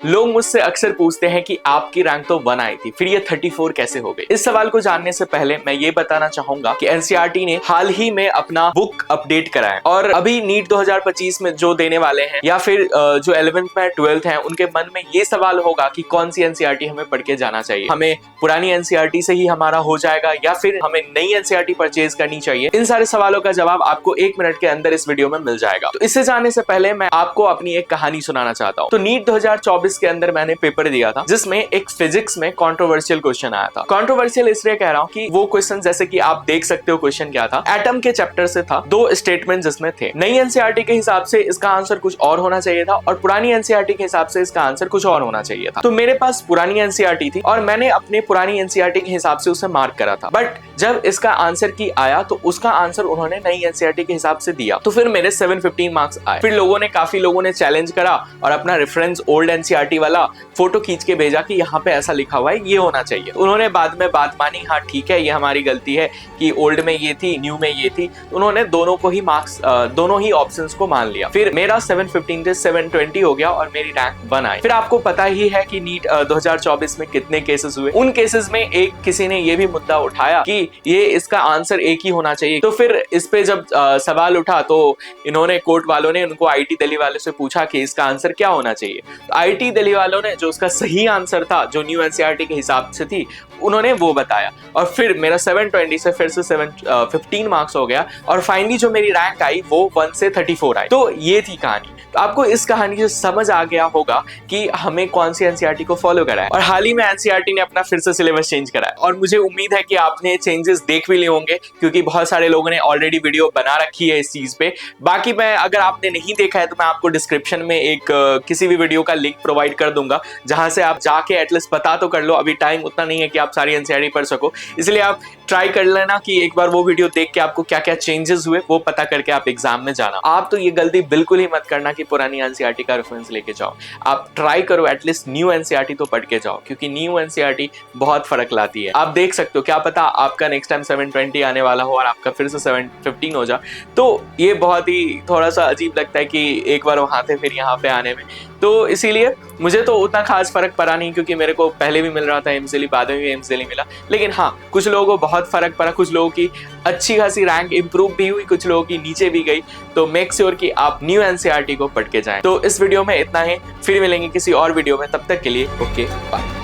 लोग मुझसे अक्सर पूछते हैं कि आपकी रैंक तो 1 आई थी, फिर ये 34 कैसे हो गई। इस सवाल को जानने से पहले मैं ये बताना चाहूंगा कि एनसीईआरटी ने हाल ही में अपना बुक अपडेट करा है और अभी नीट 2025 में जो देने वाले हैं या फिर जो 11th में 12th हैं उनके मन में ये सवाल होगा कि कौन सी एनसीईआरटी हमें पढ़ के जाना चाहिए, हमें पुरानी एनसीईआरटी से ही हमारा हो जाएगा या फिर हमें नई एनसीईआरटी परचेज करनी चाहिए। इन सारे सवालों का जवाब आपको 1 मिनट के अंदर इस वीडियो में मिल जाएगा। तो इससे जानने से पहले मैं आपको अपनी एक कहानी सुनाना चाहता हूँ। तो नीट 2024 के अंदर मैंने पेपर दिया था जिसमें एक फिजिक्स में कंट्रोवर्शियल क्वेश्चन आया था। कंट्रोवर्शियल इसलिए कह रहा हूँ कि वो क्वेश्चन जैसे कि आप देख सकते हो क्वेश्चन क्या था, एटम के चैप्टर से था, 2 स्टेटमेंट जिसमें थे। नई एनसीईआरटी के हिसाब से इसका आंसर कुछ और होना चाहिए था और पुरानी एनसीईआरटी के हिसाब से इसका आंसर कुछ और होना चाहिए था। तो मेरे पास पुरानी एनसीईआरटी थी और मैंने अपने पुरानी एनसीईआरटी के हिसाब से उसे मार्क करा था, बट जब इसका आंसर की आया तो उसका आंसर उन्होंने नई एनसीईआरटी के हिसाब से दिया, तो फिर मेरे 715 मार्क्स आए। फिर काफी लोगों ने चैलेंज करा और अपना रेफरेंस ओल्ड एनसीईआरटी वाला फोटो खींच के भेजा कि यहाँ पे ऐसा लिखा हुआ है, ये होना चाहिए। उन्होंने बाद में बात मानी, हाँ ठीक है ये हमारी गलती है कि ओल्ड में ये थी, न्यू में ये थी। उन्होंने दोनों को ही मार्क्स, दोनों ही ऑप्शंस को मान लिया। फिर मेरा 715 से 720 हो गया और मेरी रैंक 1 आई। फिर आपको पता ही है कि नीट 2024 में कितने केसेस हुए। उन केसेस में एक किसी ने ये भी मुद्दा उठाया कि ये इसका आंसर एक ही होना चाहिए। तो फिर इस पे जब सवाल उठा तो इन्होंने, कोर्ट वालों ने उनको आईटी दिल्ली वाले से पूछा कि इसका आंसर क्या होना चाहिए। तो आईटी दिल्ली वालों ने जो उसका सही आंसर था, जो न्यू एनसीईआरटी के हिसाब से थी, उन्होंने वो बताया और फिर मेरा 720 से फिर से 715 मार्क्स हो गया और फाइनली जो मेरी रैंक आई वो 1 से 34 आई। तो ये थी कहानी। तो आपको इस कहानी से समझ आ गया होगा कि हमें कौन सी एनसीईआरटी को फॉलो करा है। और हाल ही में एनसीईआरटी ने अपना फिर से सिलेबस चेंज करा है और मुझे उम्मीद है कि आपने चेंजेस देख भी लिए होंगे क्योंकि बहुत सारे लोगों ने ऑलरेडी वीडियो बना रखी है इस चीज पे। बाकी मैं, अगर आपने नहीं देखा है तो मैं आपको डिस्क्रिप्शन में एक किसी भी वीडियो का लिंक प्रोवाइड कर दूंगा जहां से आप जाके एटलीस्ट पता तो कर लो। अभी टाइम उतना नहीं है कि आप सारी एनसीईआरटी पढ़ सको, इसलिए आप ट्राई कर लेना कि एक बार वो वीडियो देख के आपको क्या क्या चेंजेस हुए वो पता करके आप एग्जाम में जाना। आप तो ये गलती बिल्कुल ही मत करना कि पुरानी एनसीईआरटी का रेफरेंस लेके जाओ। आप ट्राई करो एटलीस्ट न्यू एनसीईआरटी तो पढ़ के जाओ क्योंकि न्यू एनसीईआरटी बहुत फर्क लाती है। आप देख सकते हो, क्या पता आपका नेक्स्ट टाइम 720 आने वाला हो और आपका फिर से 715 हो जाए। तो ये बहुत ही थोड़ा सा अजीब लगता है कि एक बार वहां थे फिर यहाँ पे आने में। तो इसीलिए मुझे तो उतना खास फर्क पड़ा नहीं क्योंकि मेरे को पहले भी मिल रहा था एम्स दिल्ली, बाद में भी एम्स दिल्ली मिला। लेकिन हाँ, कुछ लोगों को बहुत फर्क पड़ा, कुछ लोगों की अच्छी खासी रैंक इंप्रूव भी हुई, कुछ लोगों की नीचे भी गई। तो मेक श्योर कि आप न्यू एनसीईआरटी को पढ़ के जाएं। तो इस वीडियो में इतना ही, फिर मिलेंगे किसी और वीडियो में, तब तक के लिए ओके बाय।